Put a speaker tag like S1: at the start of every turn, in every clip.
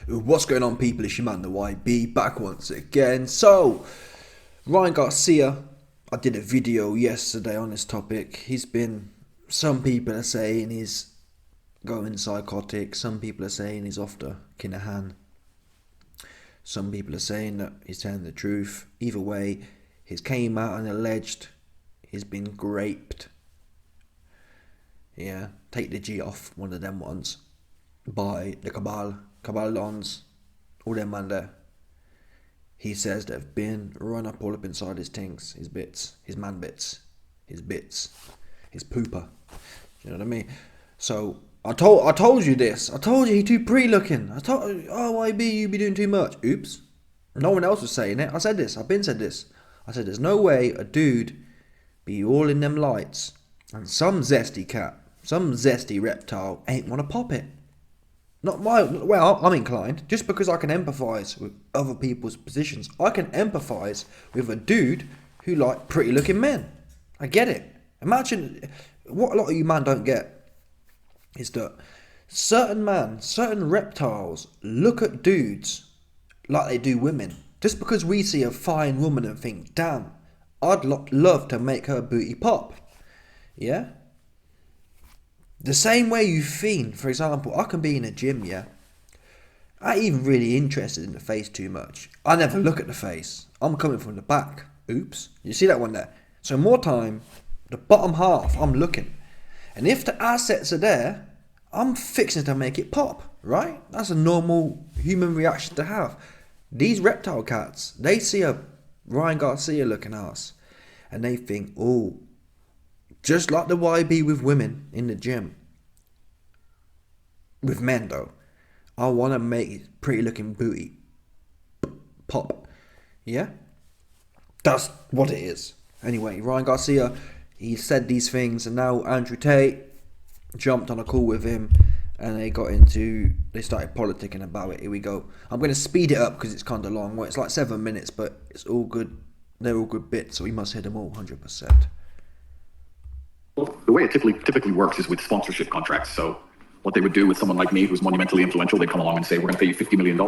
S1: What's going on, people? It's your man, the YB, back once again. So, Ryan Garcia, I did a video yesterday on this topic. Some people are saying he's going psychotic. Some people are saying he's off the Kinahan. Some people are saying that he's telling the truth. Either way, he's came out and alleged he's been raped. Yeah, take the G off, one of them ones, by the Cabal Dons, all them man there. He says they've been run up all up inside his things, his bits, his man bits, his bits, his pooper. You know what I mean? So I told you this. I told you he too pretty looking. I told YB, you be doing too much. Oops. No one else was saying it. I said this. I've been said this. I said there's no way a dude be all in them lights and some zesty cat, some zesty reptile ain't wanna pop it. Well, I'm inclined, just because I can empathise with other people's positions. I can empathise with a dude who like pretty looking men. I get it. Imagine, what a lot of you man don't get is that certain reptiles look at dudes like they do women. Just because we see a fine woman and think, damn, I'd love to make her booty pop. Yeah? The same way you fiend, for example, I can be in a gym, yeah? I ain't even really interested in the face too much. I never look at the face. I'm coming from the back. Oops. You see that one there? So more time, the bottom half, I'm looking. And if the assets are there, I'm fixing to make it pop, right? That's a normal human reaction to have. These reptile cats, they see a Ryan Garcia looking ass, and they think, oh, just like the YB with women in the gym. With men though, I want to make pretty looking booty pop. Yeah? That's what it is. Anyway, Ryan Garcia, he said these things, and now Andrew Tate jumped on a call with him, and they started politicking about it. Here we go. I'm going to speed it up because it's kind of long. Well, it's like 7 minutes, but it's all good. They're all good bits, so we must hit them all 100%.
S2: Well, the way it typically works is with sponsorship contracts. So what they would do with someone like me who's monumentally influential, they'd come along and say, we're going to pay you $50 million,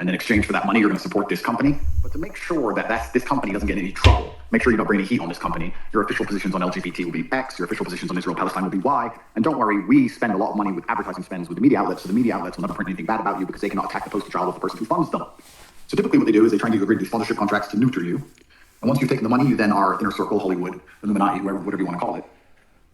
S2: and in exchange for that money, you're going to support this company. But to make sure that this company doesn't get in any trouble, make sure you don't bring any heat on this company, your official positions on LGBT will be X, your official positions on Israel-Palestine will be Y, and don't worry, we spend a lot of money with advertising spends with the media outlets, so the media outlets will never print anything bad about you because they cannot attack the poster child of the person who funds them. So typically what they do is they try and agree to these sponsorship contracts to neuter you. And once you've taken the money, you then are inner circle, Hollywood, Illuminati, whatever you want to call it.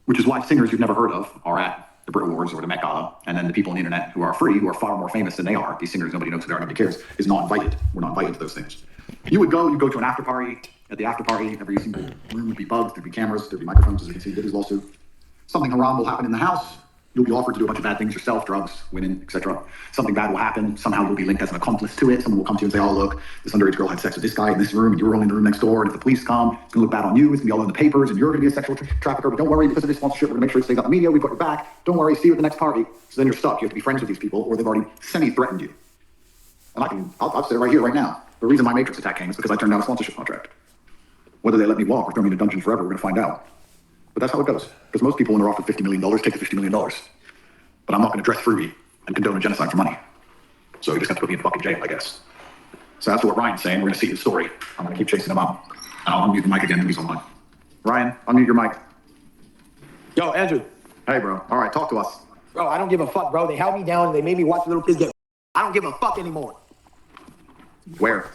S2: Which is why singers you've never heard of are at the Brit Awards or the Met Gala, and then the people on the internet who are free, who are far more famous than they are, these singers nobody knows who they are, nobody cares, is not invited. We're not invited to those things. You go to an after party. At the after party, every single room would be bugged, there'd be cameras, there'd be microphones, as you can see, Diddy's lawsuit. Something haram will happen in the house. You'll be offered to do a bunch of bad things yourself, drugs, women, etc. Something bad will happen. Somehow you'll be linked as an accomplice to it. Someone will come to you and say, oh, look, this underage girl had sex with this guy in this room, and you were only in the room next door, and if the police come, it's going to look bad on you. It's going to be all in the papers, and you're going to be a sexual trafficker. But don't worry, because of this sponsorship, we're going to make sure it stays out in the media. We've got your back. Don't worry, see you at the next party. So then you're stuck. You have to be friends with these people, or they've already semi-threatened you. And I'll say it right here, right now. The reason my Matrix attack came is because I turned down a sponsorship contract. Whether they let me walk or throw me in a dungeon forever, we're going to find out. But that's how it goes. Because most people, when they're offered $50 million, take the $50 million. But I'm not going to dress fruity and condone a genocide for money. So you just have to put me in fucking jail, I guess. So that's what Ryan's saying. We're going to see his story. I'm going to keep chasing him up. And I'll unmute the mic again when he's online. Ryan, unmute your mic.
S3: Yo, Andrew.
S2: Hey, bro. All right, talk to us.
S3: Bro, I don't give a fuck, bro. They held me down. They made me watch little kids get... I don't give a fuck anymore.
S2: Where?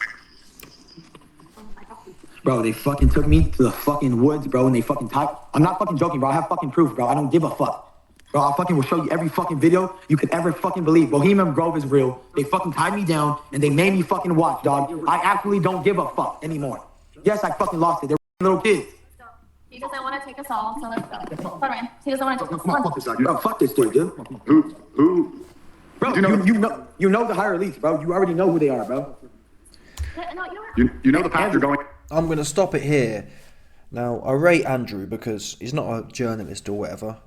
S3: Bro, they fucking took me to the fucking woods, bro, and they fucking tied... I'm not fucking joking, bro. I have fucking proof, bro. I don't give a fuck. Bro, I fucking will show you every fucking video you could ever fucking believe. Bohemian Grove is real. They fucking tied me down, and they made me fucking watch, dog. I actually don't give a fuck anymore. Yes, I fucking lost it. They're little kids.
S4: He doesn't want to take us all, so let's go. Hold on. He doesn't want to take us all.
S2: Fuck this guy, dude.
S3: Bro, fuck this dude, dude.
S2: Who?
S3: Bro, you know the higher elites, bro. You already know who they are, bro.
S4: No, you don't.
S2: You know the path you're going...
S1: I'm going to stop it here. Now, I rate Andrew because he's not a journalist or whatever.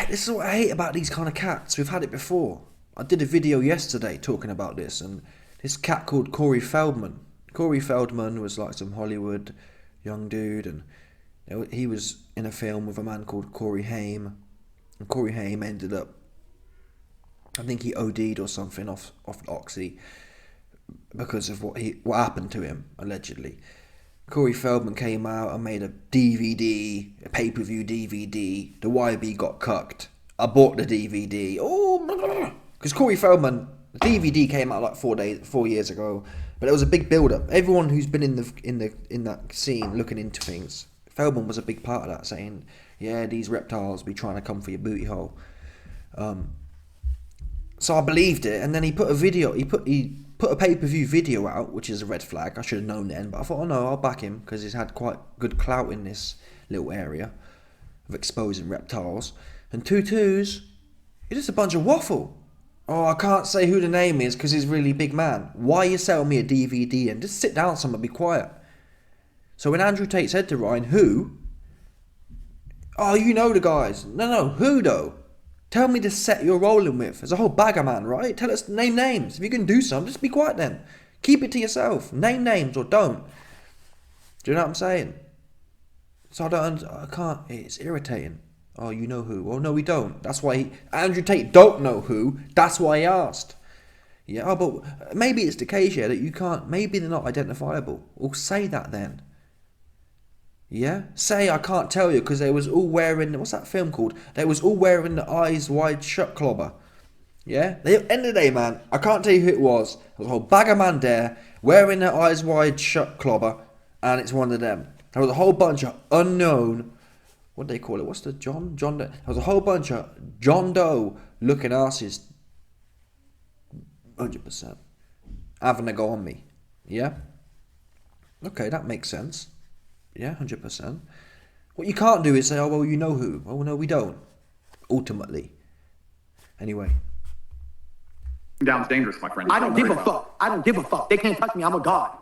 S1: This is what I hate about these kind of cats. We've had it before. I did a video yesterday talking about this, and this cat called Corey Feldman. Corey Feldman was like some Hollywood young dude, and he was in a film with a man called Corey Haim, and Corey Haim ended up I think he OD'd or something off Oxy because of what happened to him, allegedly. Corey Feldman came out and made a DVD, a pay-per-view DVD. The YB got cucked. I bought the DVD. Oh, because Corey Feldman, the DVD came out like 4 years ago, but it was a big build-up. Everyone who's been in that scene looking into things, Feldman was a big part of that, saying, "Yeah, these reptiles be trying to come for your booty hole." So I believed it, and then he put a video. He put a pay-per-view video out, which is a red flag. I should have known then, but I thought, oh no, I'll back him because he's had quite good clout in this little area of exposing reptiles. And 2-2s, it's just a bunch of waffle. Oh, I can't say who the name is because he's a really big man. Why you sell me a DVD and just sit down somewhere, be quiet. So when Andrew Tate said to Ryan, who? Oh, you know the guys. No, who though? Tell me the set you're rolling with. There's a whole bag of man, right? Tell us, name names. If you can do something, just be quiet then. Keep it to yourself. Name names or don't. Do you know what I'm saying? So I can't, it's irritating. Oh, you know who? Well, no, we don't. That's why Andrew Tate don't know who. That's why he asked. Yeah, oh, but maybe it's the case here that you can't, maybe they're not identifiable. Well, say that then. Yeah? Say I can't tell you because they was all wearing, what's that film called? They was all wearing the eyes wide shut clobber. Yeah? At the end of the day, man, I can't tell you who it was. There was a whole bag of man there wearing their eyes wide shut clobber, and it's one of them. There was a whole bunch of unknown, what do they call it? What's the John Doe? There was a whole bunch of John Doe looking asses, 100%, having a go on me. Yeah? Okay, that makes sense. Yeah, 100%. What you can't do is say, oh, well, you know who. Oh, no, we don't. Ultimately. Anyway.
S2: Down's dangerous, my friend.
S3: I don't give a fuck. I don't give a fuck. They can't touch me. I'm a god.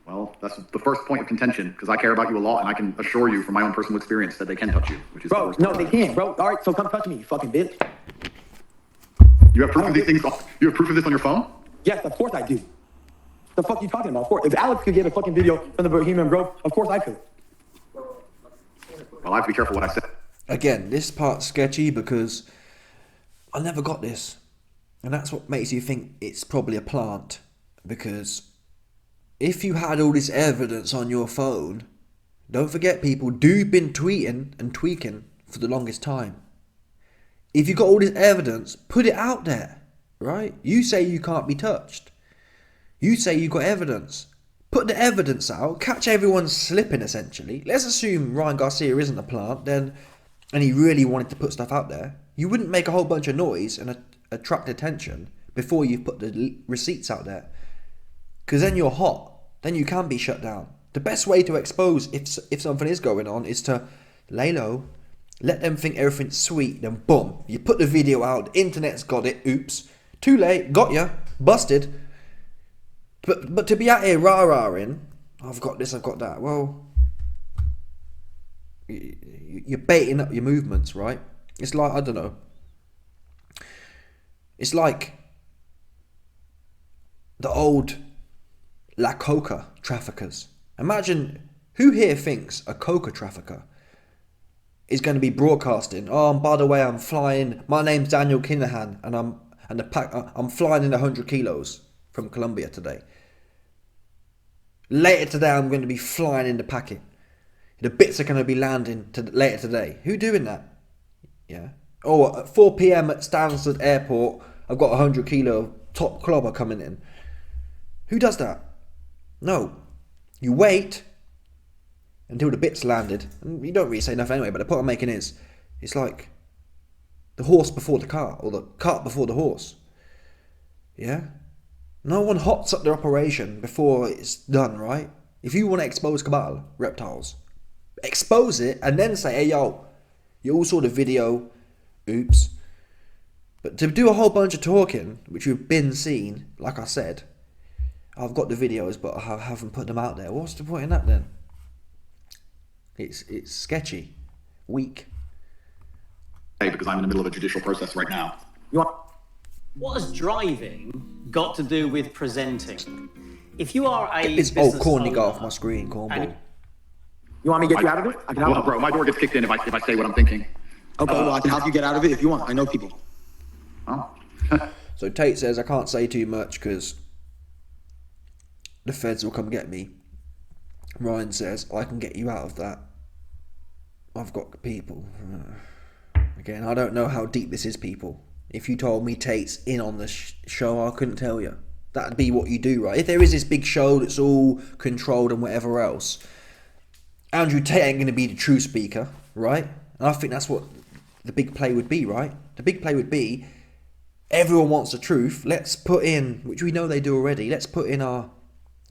S2: Well, that's the first point of contention, because I care about you a lot, and I can assure you from my own personal experience that they can touch you, which is
S3: bro, no, they can't, bro. All right, so come touch me, you fucking bitch.
S2: You have proof of these things? You have proof of this on your phone?
S3: Yes, of course I do. The fuck you talking about? Of course. If Alex could get a fucking video from the Bohemian Grove, of course I could.
S2: Well, I have to be careful what I say.
S1: Again, this part's sketchy because I never got this. And that's what makes you think it's probably a plant. Because if you had all this evidence on your phone, don't forget people do been tweeting and tweaking for the longest time. If you got all this evidence, put it out there, right? You say you can't be touched. You say you got evidence. Put the evidence out, catch everyone slipping essentially. Let's assume Ryan Garcia isn't a plant, and he really wanted to put stuff out there. You wouldn't make a whole bunch of noise and attract attention before you put the receipts out there. Because then you're hot. Then you can be shut down. The best way to expose if something is going on is to lay low, let them think everything's sweet, then boom, you put the video out, the internet's got it, oops, too late, got ya, busted. But to be out here rah-rahing, I've got this, I've got that, well, you're baiting up your movements, right? It's like, I don't know, it's like the old La Coca traffickers. Imagine, who here thinks a coca trafficker is going to be broadcasting, oh, and by the way, I'm flying, my name's Daniel Kinahan, and I'm flying in 100 kilos from Colombia today. Later today, I'm going to be flying in the packet. The bits are going to be landing later today. Who doing that? Yeah. Oh, at 4 p.m. at Stansted Airport, I've got 100 kilo top clobber coming in. Who does that? No. You wait until the bits landed. And you don't really say nothing anyway, but the point I'm making is, it's like the horse before the cart, or the cart before the horse. Yeah? No one hots up their operation before it's done, right? If you want to expose Cabal reptiles, expose it and then say, hey, yo, you all saw the video, oops. But to do a whole bunch of talking, which you've been seen, like I said, I've got the videos, but I haven't put them out there. What's the point in that then? It's sketchy, weak.
S2: Hey, because I'm in the middle of a judicial process right now.
S3: You want?
S5: What has driving got to do with presenting? If you are a
S1: Get this old corny guy off my screen, cornball.
S3: You want me to get you out of it? I can help
S2: Well,
S3: you.
S2: bro, my door gets kicked in if I say what I'm thinking.
S3: Okay, well, I can help you get out of it if you want. I know people.
S2: Well,
S1: So Tate says, I can't say too much because the feds will come get me. Ryan says, I can get you out of that. I've got people. Again, I don't know how deep this is, people. If you told me Tate's in on the show, I couldn't tell you. That'd be what you do, right? If there is this big show that's all controlled and whatever else, Andrew Tate ain't going to be the true speaker, right? And I think that's what the big play would be, right? The big play would be, everyone wants the truth. Let's put in, which we know they do already, let's put in our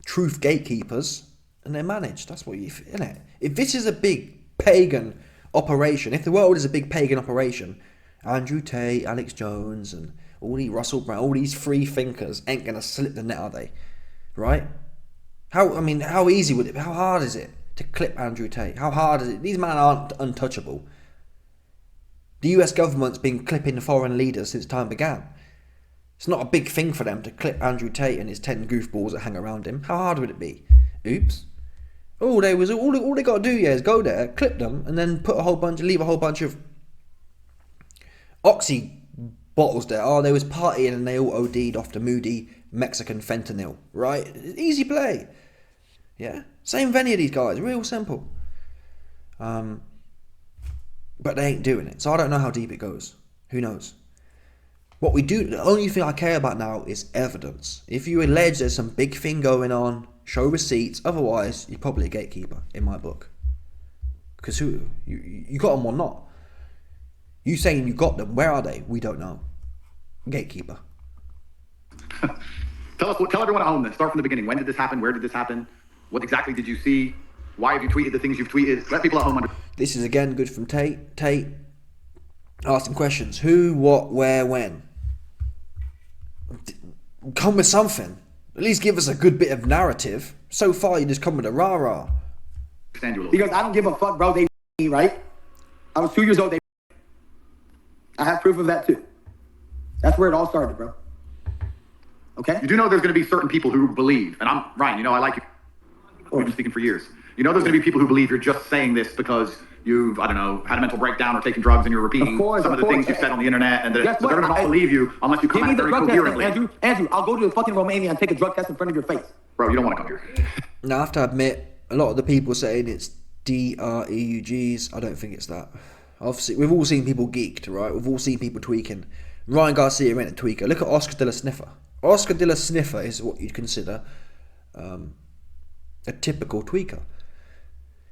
S1: truth gatekeepers and they're managed. That's what you, isn't it? If this is a big pagan operation, if the world is a big pagan operation, Andrew Tate, Alex Jones, and all these Russell Brand, all these free thinkers ain't gonna slip the net, are they? Right? How easy would it be? How hard is it to clip Andrew Tate? How hard is it? These men aren't untouchable. The US government's been clipping the foreign leaders since time began. It's not a big thing for them to clip Andrew Tate and his 10 goofballs that hang around him. How hard would it be? Oops. All they got to do is go there, clip them, and then leave a whole bunch of Oxy bottles there. Oh, they was partying and they all OD'd off the moody Mexican fentanyl, right? Easy play. Yeah, same with any of these guys, real simple. But they ain't doing it, so I don't know how deep it goes. Who knows? What we do, the only thing I care about now is evidence. If you allege there's some big thing going on, show receipts. Otherwise, you're probably a gatekeeper in my book. Because you got them or not? You saying you got them? Where are they? We don't know. Gatekeeper.
S2: Tell everyone at home then. Start from the beginning. When did this happen? Where did this happen? What exactly did you see? Why have you tweeted the things you've tweeted? Let people at home understand.
S1: This is again good from Tate. Tate asking questions. Who, what, where, when? Come with something. At least give us a good bit of narrative. So far, you just come with a rah-rah.
S3: Because I don't give a fuck, bro. They me, right? I was 2 years old. I have proof of that too. That's where it all started, bro. Okay?
S2: You do know there's going to be certain people who believe, and I'm Ryan. I like you. We've been speaking for years. You know there's going to be people who believe you're just saying this because you've, I don't know, had a mental breakdown or taken drugs and you're repeating some of the things you said on the internet, and they're going to not believe you unless you come at it very coherently.
S3: Andrew, I'll go to fucking Romania and take a drug test in front of your face.
S2: Bro, you don't want to come here.
S1: Now, I have to admit, a lot of the people saying it's DREUGs, I don't think it's that. Obviously, we've all seen people geeked, right? We've all seen people tweaking. Ryan Garcia ain't a tweaker. Look at Oscar de la Sniffer. Oscar de la Sniffer is what you'd consider a typical tweaker.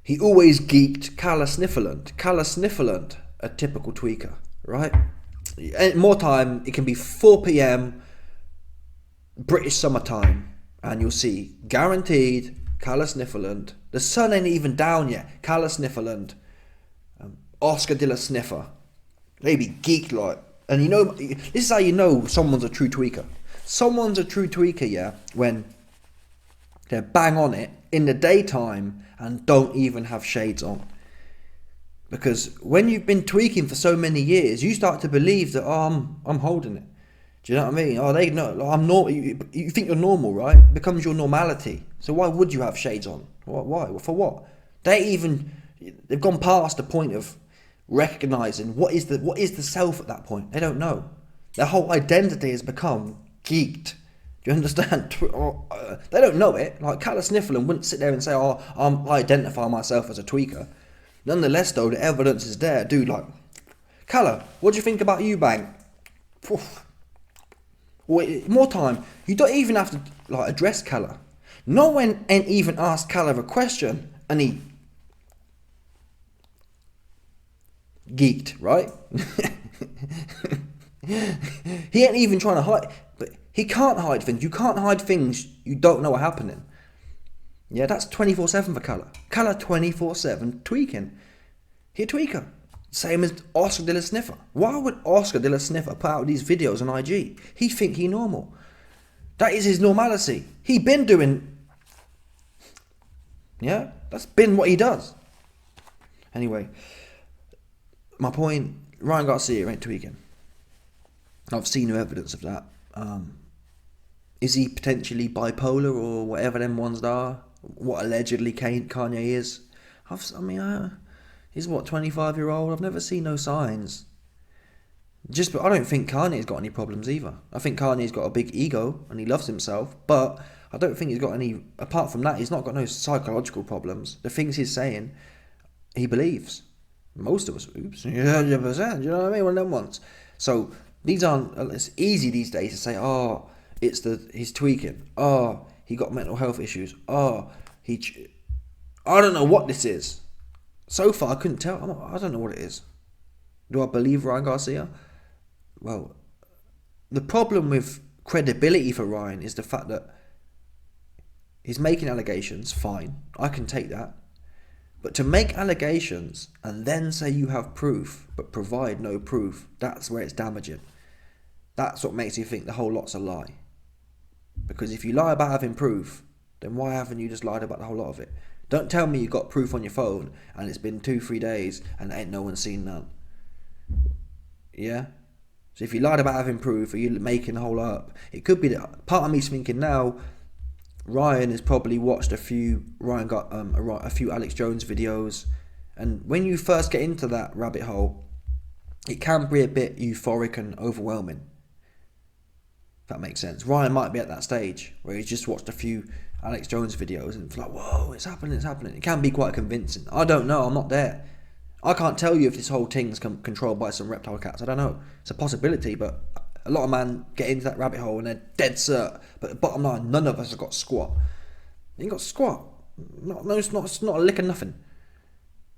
S1: He always geeked Calla Snifferland, a typical tweaker, right? And more time, it can be 4 p.m. British summertime, and you'll see guaranteed Calla Snifferland. The sun ain't even down yet. Calla Snifferland, Oscar de la Sniffer. They be geeked like, and this is how you know someone's a true tweaker. Someone's a true tweaker, yeah, when they're bang on it in the daytime and don't even have shades on. Because when you've been tweaking for so many years, you start to believe that, I'm holding it. Do you know what I mean? Oh, they know I'm normal. You think you're normal, right? It becomes your normality. So why would you have shades on? Why? For what? They've gone past the point of recognizing what is the self at that point. They don't know. Their whole identity has become geeked. Do you understand? They don't know it. Like Calla Snifferland wouldn't sit there and say, I identify myself as a tweaker. Nonetheless, though, the evidence is there. Dude, like, Calla, what do you think about Eubank? More time. You don't even have to address Calla. No one ain't even asked Calla a question, and he geeked, right? He ain't even trying to hide, but he can't hide things. You can't hide things you don't know are happening. Yeah, that's 24/7 for Calla. Calla 24/7 tweaking. He a tweaker. Same as Oscar de la Sniffer. Why would Oscar de la Sniffer put out these videos on IG? He think he normal. That is his normality. He been doing. Yeah, that's been what he does. Anyway, my point, Ryan Garcia ain't tweaking. I've seen no evidence of that. Is he potentially bipolar or whatever them ones are? What allegedly Kanye is? He's what, 25-year-old? I've never seen no signs. I don't think Kanye's got any problems either. I think Kanye's got a big ego and he loves himself, but I don't think he's got any, apart from that, he's not got no psychological problems. The things he's saying, he believes. Most of us, oops, 100%, you know what I mean? One of them ones. So these aren't, it's easy these days to say, oh, he's tweaking. Oh, he got mental health issues. Oh, I don't know what this is. So far, I couldn't tell. I don't know what it is. Do I believe Ryan Garcia? Well, the problem with credibility for Ryan is the fact that he's making allegations, fine. I can take that. But to make allegations and then say you have proof, but provide no proof, that's where it's damaging. That's what makes you think the whole lot's a lie. Because if you lie about having proof, then why haven't you just lied about the whole lot of it? Don't tell me you got proof on your phone and it's been 2-3 days and ain't no one seen none. Yeah? So if you lied about having proof, or you're making the whole lot up, it could be that part of me's thinking now, Ryan has probably watched a few Alex Jones videos, and when you first get into that rabbit hole, it can be a bit euphoric and overwhelming. If that makes sense. Ryan might be at that stage where he's just watched a few Alex Jones videos and it's like, whoa, it's happening. It can be quite convincing. I don't know, I'm not there. I can't tell you if this whole thing's controlled by some reptile cats. I don't know. It's a possibility, but a lot of men get into that rabbit hole and they're dead cert. But the bottom line, none of us have got squat. You ain't got squat. It's not a lick of nothing.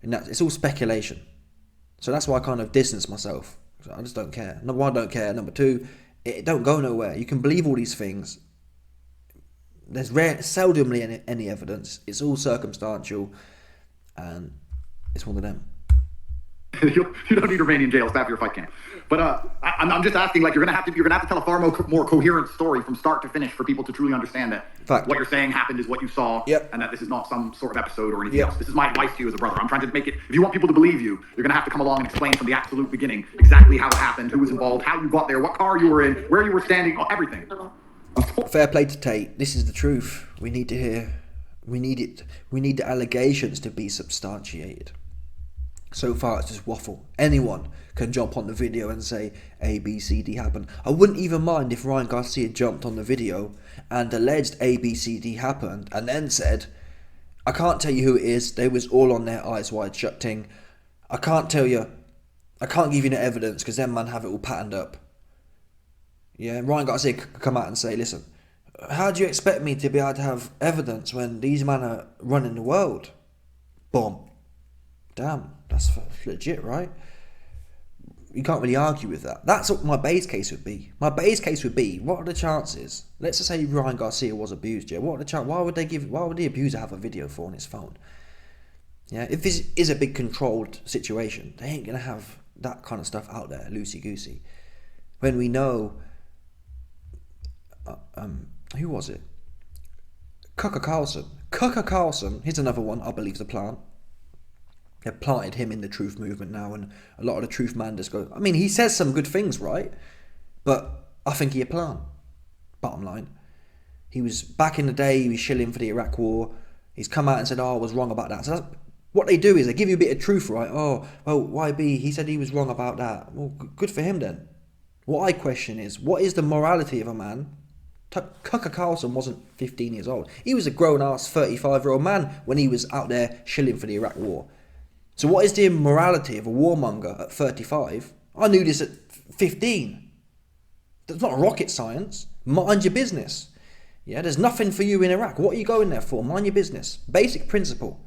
S1: And it's all speculation. So that's why I kind of distance myself. I just don't care. Number one, I don't care. Number two, it don't go nowhere. You can believe all these things. There's seldomly any evidence. It's all circumstantial, and it's one of them.
S2: You don't need to remain in jail. Staff your fight camp. But I'm just asking, like, you're gonna have to tell a far more coherent story from start to finish for people to truly understand that
S1: Fact.
S2: what you're saying happened is what you saw,
S1: Yep.
S2: and that this is not some sort of episode or anything
S1: Yep.
S2: else. This is my advice to you as a brother. I'm trying to make it. If you want people to believe you, you're gonna have to come along and explain from the absolute beginning exactly how it happened, who was involved, how you got there, what car you were in, where you were standing, everything.
S1: Fair play to Tate. This is the truth. We need to hear. We need it. We need the allegations to be substantiated. So far, it's just waffle. Anyone can jump on the video and say A, B, C, D happened. I wouldn't even mind if Ryan Garcia jumped on the video and alleged A, B, C, D happened and then said, I can't tell you who it is. They was all on their eyes wide shut thing. I can't tell you. I can't give you no evidence because them man have it all patterned up. Yeah, Ryan Garcia could come out and say, listen, how do you expect me to be able to have evidence when these men are running the world? Boom. Damn, that's legit, right? You can't really argue with that. That's what my base case would be. My base case would be, what are the chances? Let's just say Ryan Garcia was abused, yeah? What are the chances? Why would the abuser have a video for on his phone? Yeah, if this is a big controlled situation, they ain't gonna have that kind of stuff out there, loosey-goosey. When we know, who was it? Tucker Carlson, here's another one I believe is a plant. They've planted him in the truth movement now, and a lot of the truth man just go, I mean, he says some good things, right? But I think he a plant. Bottom line. He was, back in the day, he was shilling for the Iraq war. He's come out and said, oh, I was wrong about that. So that's, what they do is they give you a bit of truth, right? Oh, well, YB, he said he was wrong about that. Well, good for him then. What I question is, what is the morality of a man? Tucker Carlson wasn't 15 years old. He was a grown-ass 35-year-old man when he was out there shilling for the Iraq war. So what is the immorality of a warmonger at 35? I knew this at 15. That's not rocket science. Mind your business. Yeah, there's nothing for you in Iraq. What are you going there for? Mind your business. Basic principle.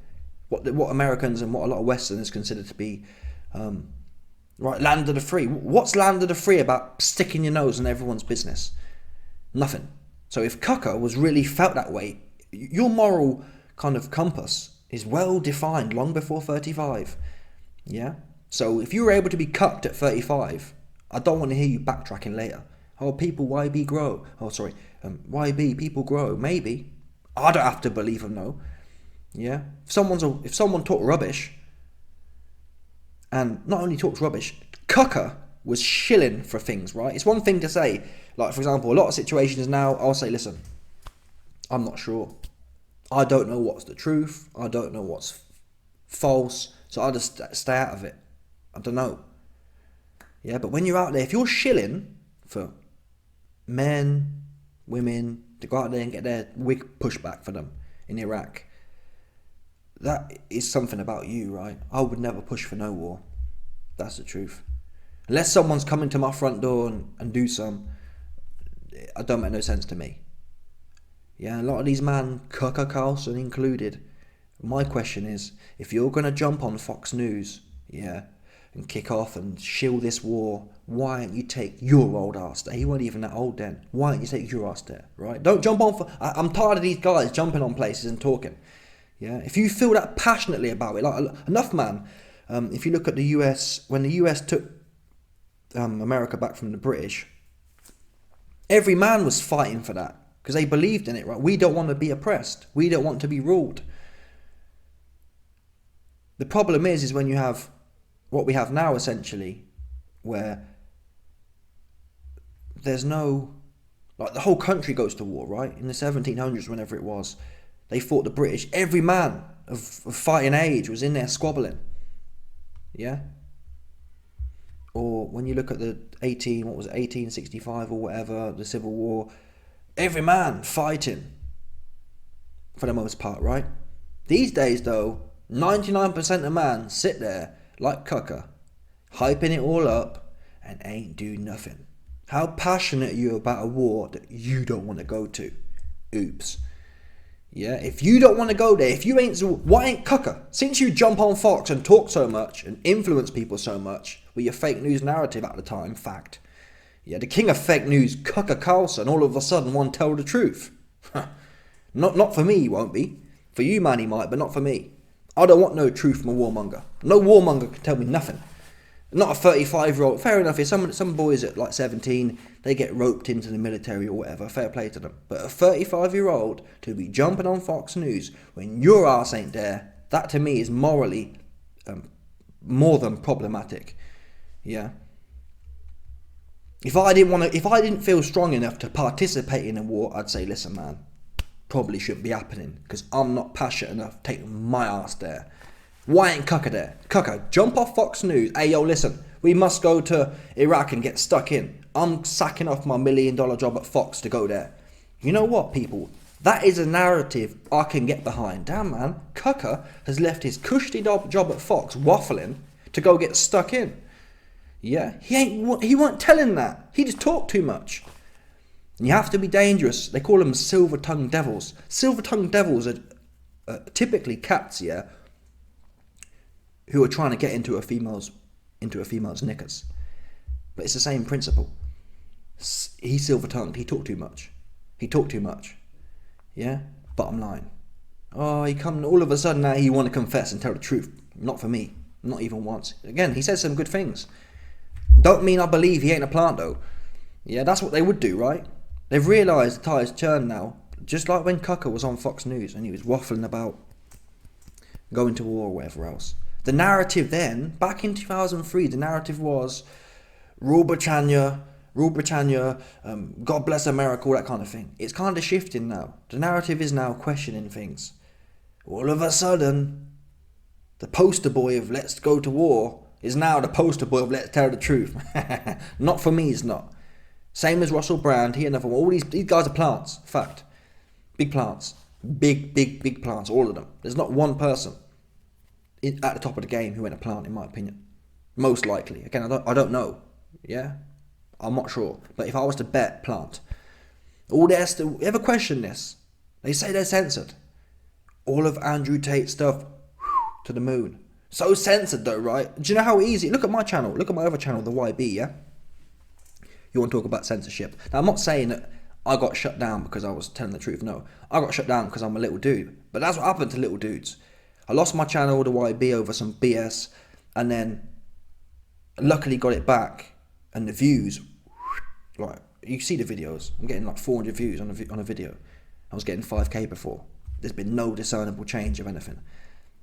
S1: What Americans and what a lot of Westerners consider to be right, land of the free. What's land of the free about sticking your nose in everyone's business? Nothing. So if Tucker was really felt that way, your moral kind of compass is well defined long before 35. Yeah? So if you were able to be cucked at 35, I don't want to hear you backtracking later. Oh, people YB grow. Oh, sorry. YB, people grow. Maybe. I don't have to believe them, though. Yeah? If someone talked rubbish, and not only talks rubbish, Tucker was shilling for things, right? It's one thing to say, like, for example, a lot of situations now, I'll say, listen, I'm not sure. I don't know what's the truth. I don't know what's false. So I'll just stay out of it. I don't know. Yeah, but when you're out there, if you're shilling for men, women to go out there and get their wig pushed back for them in Iraq, that is something about you, right? I would never push for no war. That's the truth. Unless someone's coming to my front door and do some, it don't make no sense to me. Yeah, a lot of these man, Tucker Carlson included. My question is, if you're going to jump on Fox News, yeah, and kick off and shill this war, why don't you take your old ass there? He wasn't even that old then. Why don't you take your ass there, right? Don't jump on. I'm tired of these guys jumping on places and talking. Yeah, if you feel that passionately about it, like enough, man. If you look at the US, when the US took America back from the British, every man was fighting for that because they believed in it, right? We don't want to be oppressed. We don't want to be ruled. The problem is when you have what we have now, essentially, where there's no, like, the whole country goes to war, right? In the 1700s, whenever it was, they fought the British. Every man of fighting age was in there squabbling. Yeah? Or when you look at the 1865 or whatever, the Civil War, every man fighting for the most part, right? These days, though, 99% of man sit there like Cucker, hyping it all up and ain't do nothing. How passionate are you about a war that you don't want to go to? Oops. Yeah, if you don't want to go there, if you ain't, why ain't Cucker? Since you jump on Fox and talk so much and influence people so much with your fake news narrative at the time, fact. Yeah, the king of fake news, Cucker Carlson, all of a sudden won't tell the truth. Not for me, he won't be. For you, man, he might, but not for me. I don't want no truth from a warmonger. No warmonger can tell me nothing. Not a 35-year-old. Fair enough, if some boys at like 17, they get roped into the military or whatever, fair play to them. But a 35-year-old to be jumping on Fox News when your ass ain't there, that to me is morally more than problematic. Yeah. If I didn't feel strong enough to participate in a war, I'd say, listen, man, probably shouldn't be happening because I'm not passionate enough to take my ass there. Why ain't Cucker there? Cucker, jump off Fox News. Hey, yo, listen, we must go to Iraq and get stuck in. I'm sacking off my $1 million job at Fox to go there. You know what, people? That is a narrative I can get behind. Damn, man, Cucker has left his cushy job at Fox waffling to go get stuck in. Yeah, he weren't telling that. He just talked too much. You have to be dangerous. They call them silver-tongued devils. Silver-tongued devils are typically cats, yeah, who are trying to get into a female's knickers. But it's the same principle. He's silver-tongued. He talked too much. Yeah? Bottom line. Oh, all of a sudden now he want to confess and tell the truth. Not for me. Not even once. Again, he says some good things. Don't mean I believe he ain't a plant, though. Yeah, that's what they would do, right? They've realised the tide's turned now. Just like when Cucker was on Fox News and he was waffling about going to war or whatever else. The narrative then, back in 2003, the narrative was rule Britannia, God bless America, all that kind of thing. It's kind of shifting now. The narrative is now questioning things. All of a sudden, the poster boy of let's go to war is now the poster boy of let's tell the truth. Not for me, it's not. Same as Russell Brand, he another one. All these guys are plants, fact. Big plants. Big plants, all of them. There's not one person at the top of the game who ain't a plant, in my opinion. Most likely. Again, I don't know. Yeah? I'm not sure. But if I was to bet, plant. Ever question this? They say they're censored. All of Andrew Tate's stuff to the moon. So censored though, right? Do you know how easy? Look at my channel. Look at my other channel, the YB, yeah? You want to talk about censorship. Now, I'm not saying that I got shut down because I was telling the truth. No. I got shut down because I'm a little dude. But that's what happened to little dudes. I lost my channel, the YB, over some BS. And then, luckily got it back. And the views, like, you see the videos. I'm getting like 400 views on a video. I was getting 5k before. There's been no discernible change of anything.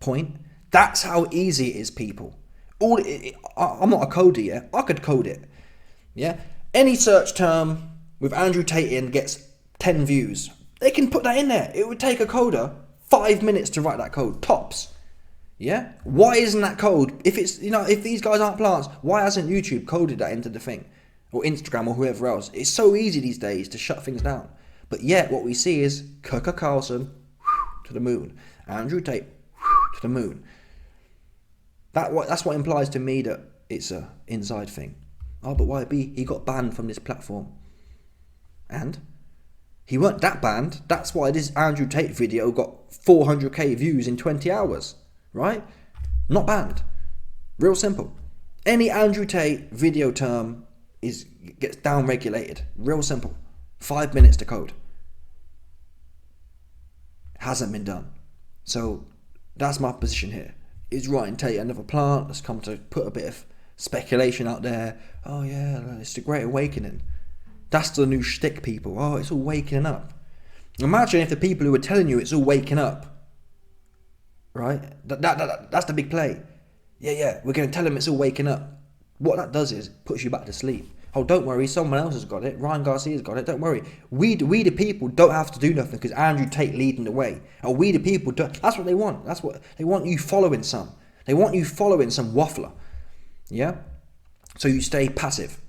S1: Point? That's how easy it is, people. I'm not a coder yet. I could code it. Yeah? Any search term with Andrew Tate in gets 10 views. They can put that in there. It would take a coder 5 minutes to write that code. Tops. Yeah? Why isn't that code? If it's, if these guys aren't plants, why hasn't YouTube coded that into the thing? Or Instagram or whoever else? It's so easy these days to shut things down. But yet what we see is Tucker Carlson to the moon. Andrew Tate to the moon. That's what implies to me that it's a inside thing. Oh, but YB, he got banned from this platform. And? He weren't that banned. That's why this Andrew Tate video got 400k views in 20 hours. Right? Not banned. Real simple. Any Andrew Tate video term gets down regulated. Real simple. 5 minutes to code. Hasn't been done. So that's my position here. Is Ryan Tate another plant that's come to put a bit of speculation out there? Oh yeah, it's the Great Awakening. That's the new shtick, people. Oh, it's all waking up. Imagine if the people who are telling you it's all waking up, right? That's the big play. Yeah, we're going to tell them it's all waking up. What that does is puts you back to sleep. Oh, don't worry, someone else has got it. Ryan Garcia's got it. Don't worry. We the people don't have to do nothing because Andrew Tate leading the way. Oh, we the people don't. That's what they want. That's what they want. You following some. They want you following some waffler. Yeah. So you stay passive.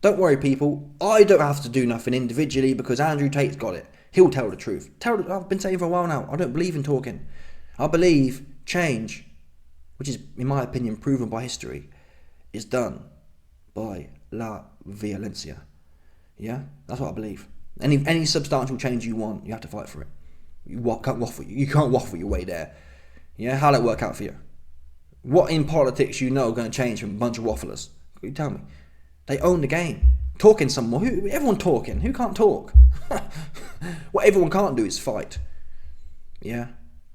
S1: Don't worry, people. I don't have to do nothing individually because Andrew Tate's got it. He'll tell the truth. I've been saying for a while now. I don't believe in talking. I believe change, which is, in my opinion, proven by history, is done by la violencia. Yeah, that's what I believe. Any substantial change you want, you have to fight for it. You can't waffle your way there. Yeah, how'll it work out for you? What in politics going to change from a bunch of wafflers? You tell me. They own the game. Talking some more. Everyone talking. Who can't talk? What everyone can't do is fight. Yeah.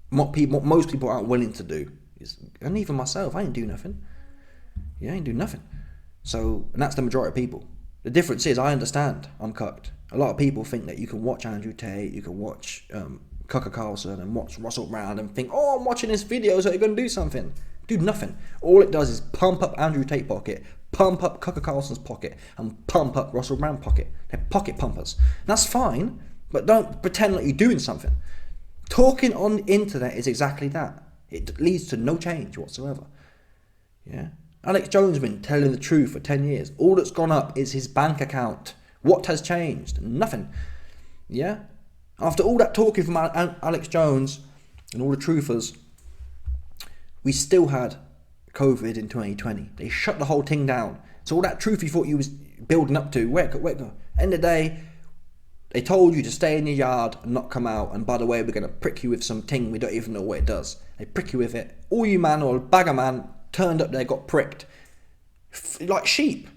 S1: What most people aren't willing to do is, and even myself, I ain't do nothing. Yeah, I ain't do nothing. So, and that's the majority of people. The difference is, I understand I'm cucked. A lot of people think that you can watch Andrew Tate, you can watch Tucker Carlson and watch Russell Brand and think, oh, I'm watching this video, so you're going to do something. Do nothing. All it does is pump up Andrew Tate pocket, pump up Tucker Carlson's pocket, and pump up Russell Brand pocket. They're pocket pumpers. And that's fine, but don't pretend like you're doing something. Talking on the internet is exactly that. It leads to no change whatsoever. Yeah. Alex Jones has been telling the truth for 10 years. All that's gone up is his bank account. What has changed? Nothing. Yeah? After all that talking from Alex Jones and all the truthers, we still had COVID in 2020. They shut the whole thing down. So all that truth you thought you was building up to, where go? End of the day, they told you to stay in your yard and not come out. And by the way, we're going to prick you with some thing we don't even know what it does. They prick you with it. All you man or bagger man turned up there, got pricked. Like sheep.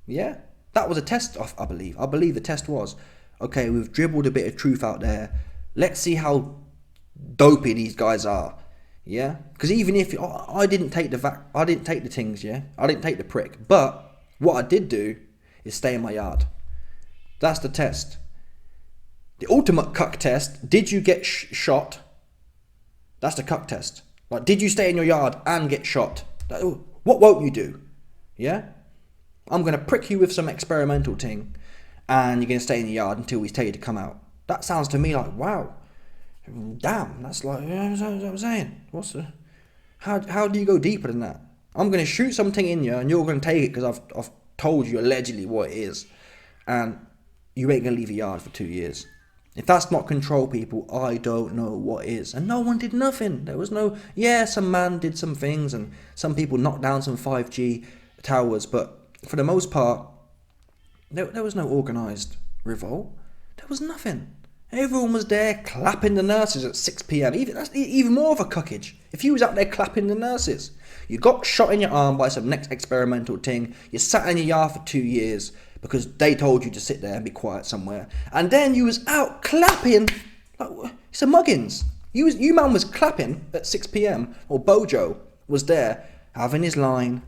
S1: Yeah? That was a test, I believe. I believe the test was, okay, we've dribbled a bit of truth out there. Let's see how dopey these guys are. Yeah? Because even if I didn't take I didn't take the things, yeah? I didn't take the prick. But what I did do is stay in my yard. That's the test. The ultimate cuck test, did you get shot? That's the cuck test. Like, did you stay in your yard and get shot? What won't you do? Yeah? I'm going to prick you with some experimental thing and you're going to stay in the yard until we tell you to come out. That sounds to me like, wow. Damn, that's like, you know what I'm saying? How do you go deeper than that? I'm going to shoot something in you and you're going to take it because I've told you allegedly what it is. And you ain't going to leave your yard for 2 years. If that's not control, people, I don't know what is. And no one did nothing. There was no, some man did some things and some people knocked down some 5G towers. But for the most part, there was no organised revolt. There was nothing. Everyone was there clapping the nurses at 6 p.m. That's even more of a cuckage. If you was out there clapping the nurses, you got shot in your arm by some next experimental thing, you sat in your yard for 2 years, because they told you to sit there and be quiet somewhere. And then you was out clapping. Like, it's a muggins. You man was clapping at 6 p.m. Or Bojo was there having his line.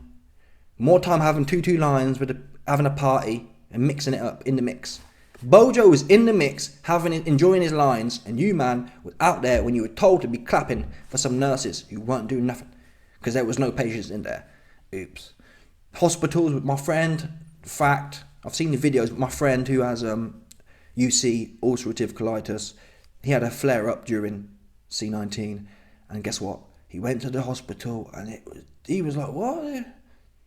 S1: More time having two lines having a party and mixing it up in the mix. Bojo was in the mix, enjoying his lines. And you man was out there when you were told to be clapping for some nurses who weren't doing nothing. Because there was no patients in there. Oops. Hospitals with my friend. Fact. I've seen the videos, but my friend who has UC, ulcerative colitis, he had a flare-up during C19, and guess what? He went to the hospital and he was like, what?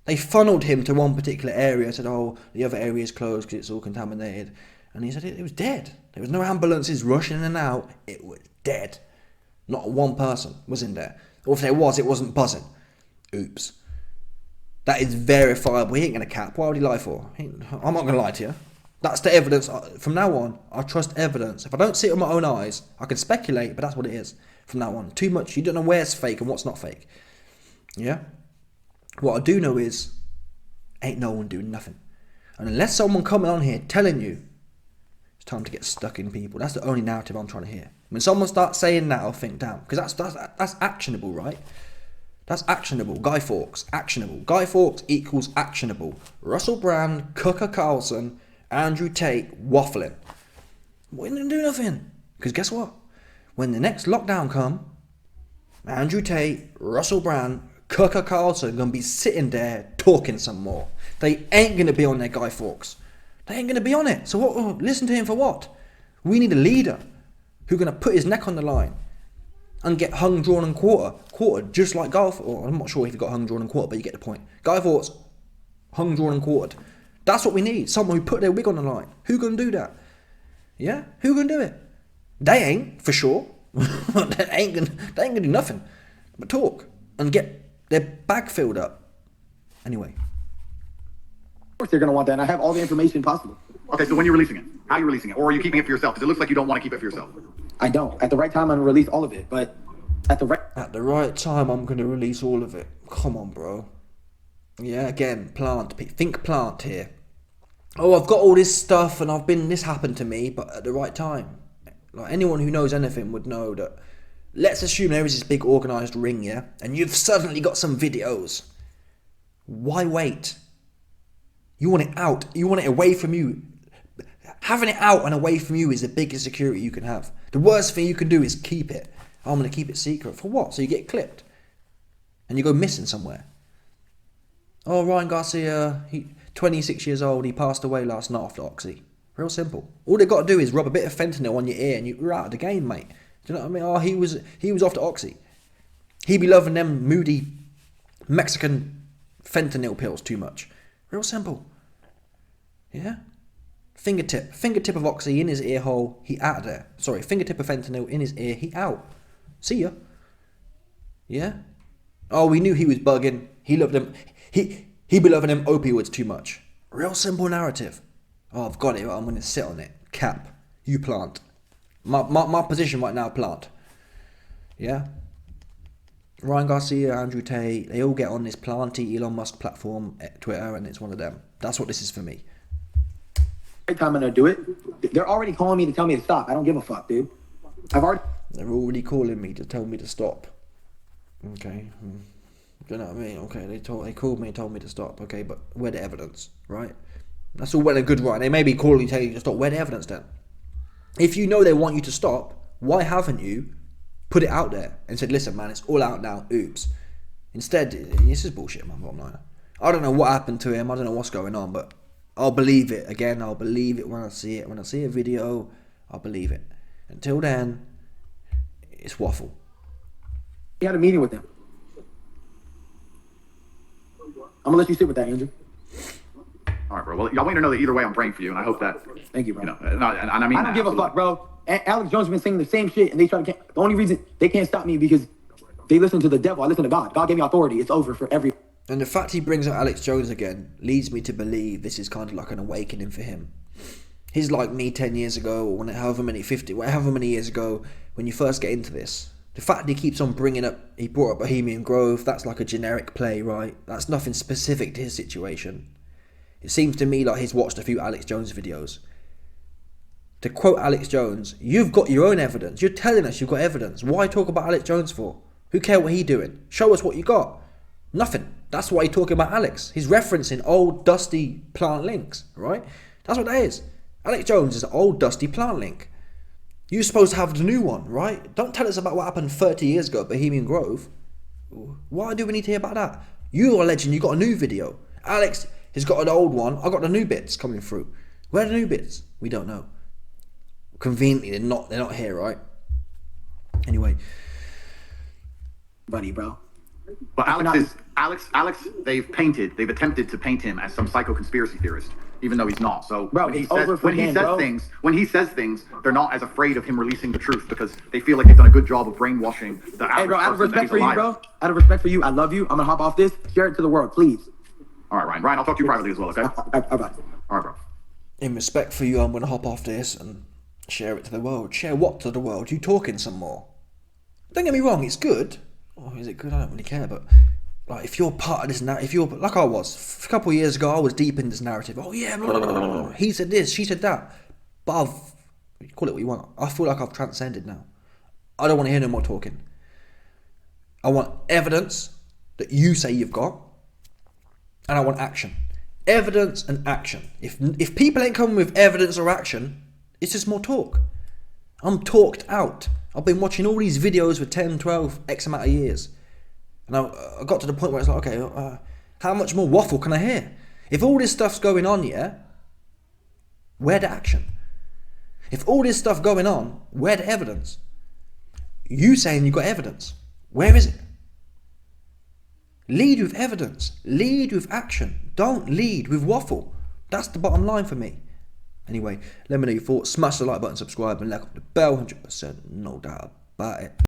S1: They funneled him to one particular area, said, oh, the other area is closed because it's all contaminated. And he said it was dead. There was no ambulances rushing in and out. It was dead. Not one person was in there. Or if there was, it wasn't buzzing. Oops. That is verifiable. He ain't going to cap. Why would he lie for? I'm not going to lie to you. That's the evidence. From now on, I trust evidence. If I don't see it with my own eyes, I can speculate, but that's what it is. From now on. Too much. You don't know where's fake and what's not fake. Yeah? What I do know is, ain't no one doing nothing. And unless someone coming on here telling you, it's time to get stuck in people. That's the only narrative I'm trying to hear. When someone starts saying that, I'll think, damn. Because that's actionable, right? That's actionable. Guy Fawkes, actionable. Guy Fawkes equals actionable. Russell Brand, Tucker Carlson, Andrew Tate, waffling. We didn't do nothing. Because guess what? When the next lockdown come, Andrew Tate, Russell Brand, Tucker Carlson gonna be sitting there talking some more. They ain't gonna be on their Guy Fawkes. They ain't gonna be on it. So what? Listen to him for what? We need a leader who's gonna put his neck on the line and get hung, drawn, and quartered, just like Guy Fawkes. Or I'm not sure if he got hung, drawn, and quartered, but you get the point. Guy Fawkes, hung, drawn, and quartered. That's what we need. Someone who put their wig on the line. Who gonna do that? Yeah, who gonna do it? They ain't, for sure. they ain't gonna do nothing but talk and get their bag filled up. Anyway.
S3: Of course they're going to want that, and I have all the information possible.
S2: Okay, so when you're releasing it, how are you releasing it? Or are you keeping it for yourself? Because it looks like you don't want to keep it for yourself.
S3: I don't. At the right time, I'm going to release all of it, but at the right
S1: time, I'm going to release all of it. Come on, bro. Yeah, again, think plant here. Oh, I've got all this stuff and this happened to me, but at the right time. Like anyone who knows anything would know that. Let's assume there is this big organised ring, yeah? And you've suddenly got some videos. Why wait? You want it out. You want it away from you. Having it out and away from you is the biggest security you can have. The worst thing you can do is keep it. I'm going to keep it secret. For what? So you get clipped. And you go missing somewhere. Oh, Ryan Garcia, 26 years old, he passed away last night after Oxy. Real simple. All they got to do is rub a bit of fentanyl on your ear and you're out of the game, mate. Do you know what I mean? Oh, he was off to Oxy. He be loving them moody Mexican fentanyl pills too much. Real simple. Yeah? Fingertip of Oxy in his ear hole, he out of there. Sorry, fingertip of fentanyl in his ear, he out. See ya. Yeah? Oh, we knew he was bugging. He loved them. He be loving them opioids too much. Real simple narrative. Oh, I've got it. I'm going to sit on it. Cap. You plant. My position right now, plant. Yeah? Ryan Garcia, Andrew Tate, they all get on this planty Elon Musk platform, Twitter, and it's one of them. That's what this is for me.
S3: time I'm gonna do it. They're already calling me to tell me to stop. I don't give a fuck, dude.
S1: They're already calling me to tell me to stop. Okay. Do you know what I mean? Okay, they called me and told me to stop. Okay, but where the evidence, right? That's all well and good, right? They may be calling you, telling you to stop. Where the evidence then? If you know they want you to stop, why haven't you put it out there and said, listen, man, it's all out now. Oops. Instead, this is bullshit, man. Bottom line. I don't know what happened to him. I don't know what's going on, but I'll believe it. Again, I'll believe it when I see it. When I see a video, I'll believe it. Until then, it's waffle.
S3: He had a meeting with them. I'm gonna let you sit with that, Andrew.
S2: All right, bro. Well, y'all want to know that either way, I'm praying for you, and I hope that.
S3: Thank you, bro.
S2: You know, and I mean,
S3: I don't give a fuck, bro. Alex Jones has been saying the same shit, and they try to. The only reason they can't stop me because they listen to the devil. I listen to God. God gave me authority. It's over for every.
S1: And the fact he brings up Alex Jones again leads me to believe this is kind of like an awakening for him. He's like me 10 years ago, or however many years ago, when you first get into this. The fact he keeps on bringing up, he brought up Bohemian Grove, that's like a generic play, right? That's nothing specific to his situation. It seems to me like he's watched a few Alex Jones videos. To quote Alex Jones, you've got your own evidence. You're telling us you've got evidence. Why talk about Alex Jones for? Who cares what he's doing? Show us what you got. Nothing. That's why he's talking about Alex. He's referencing old dusty plant links, right? That's what that is. Alex Jones is an old dusty plant link. You're supposed to have the new one, right? Don't tell us about what happened 30 years ago at Bohemian Grove. Why do we need to hear about that? You're alleging you got a new video. Alex has got an old one. I got the new bits coming through. Where are the new bits? We don't know. Conveniently, they're not here, right? Anyway.
S3: buddy, bro.
S2: But Alex, they've attempted to paint him as some psycho conspiracy theorist, even though he's not. So
S3: Bro,
S2: when he says things, they're not as afraid of him releasing the truth because they feel like they've done a good job of brainwashing the average
S3: Hey, bro, out of
S2: person that
S3: respect
S2: he's
S3: for you,
S2: alive.
S3: bro. Out of respect for you, I love you. I'm gonna hop off this. Share it to the world, please.
S2: All right, Ryan. Ryan, I'll talk to you privately as well, okay?
S3: All right.
S2: All right, bro.
S1: In respect for you, I'm going to hop off this and share it to the world. Share what to the world? You talking some more? Don't get me wrong, it's good. Oh, is it good? I don't really care, but like, if you're part of this narrative, if you're like I was a couple of years ago, I was deep in this narrative. Oh yeah, blah, blah, blah, blah. He said this, she said that. But call it what you want. I feel like I've transcended now. I don't want to hear no more talking. I want evidence that you say you've got, and I want action. Evidence and action. If people ain't coming with evidence or action, it's just more talk. I'm talked out. I've been watching all these videos for 10, 12, X amount of years. And I got to the point where it's like, okay, how much more waffle can I hear? If all this stuff's going on, yeah, where the action? If all this stuff going on, where the evidence? You saying you got evidence. Where is it? Lead with evidence. Lead with action. Don't lead with waffle. That's the bottom line for me. Anyway, let me know your thoughts. Smash the like button, subscribe, and like the bell. 100%, no doubt about it.